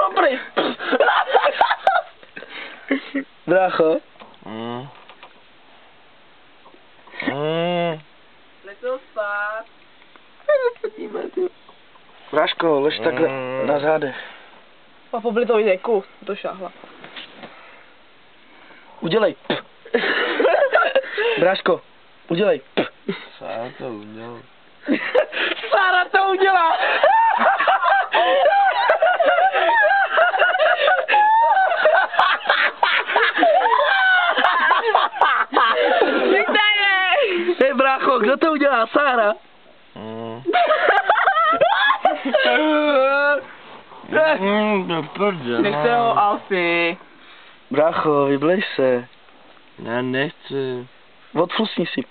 Oprej. Brácho. Nechtěl spát. Bráško, lež takhle na zádech. A pobili to jdeku, to šáhla. Udělej. Bráško, udělej. Sára to udělal. Sára to udělá. Hej brácho, kdo to udělá? Sára? Do prdele. Nechte ho, Alfie. Brácho, vyblej se. Já nechci. Odflusni si.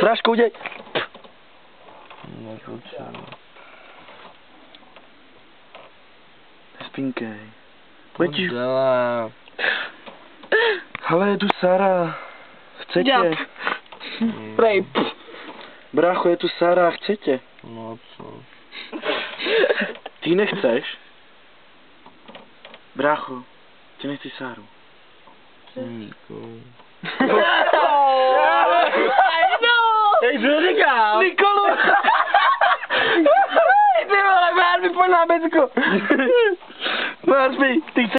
Bráško, udělej. Nepotřebuji. Nespinkej. Pojď. Prdele. Hele, je tu Sára. Chce tě. Prej. Brácho, je tu Sára, chce tě. No co? Ty nechceš? Brácho, ty nechci Sáru. Nikolu. Hej, co říkám? Nikolu! Ty vole, Bárby, pojď na Becko. Bárby.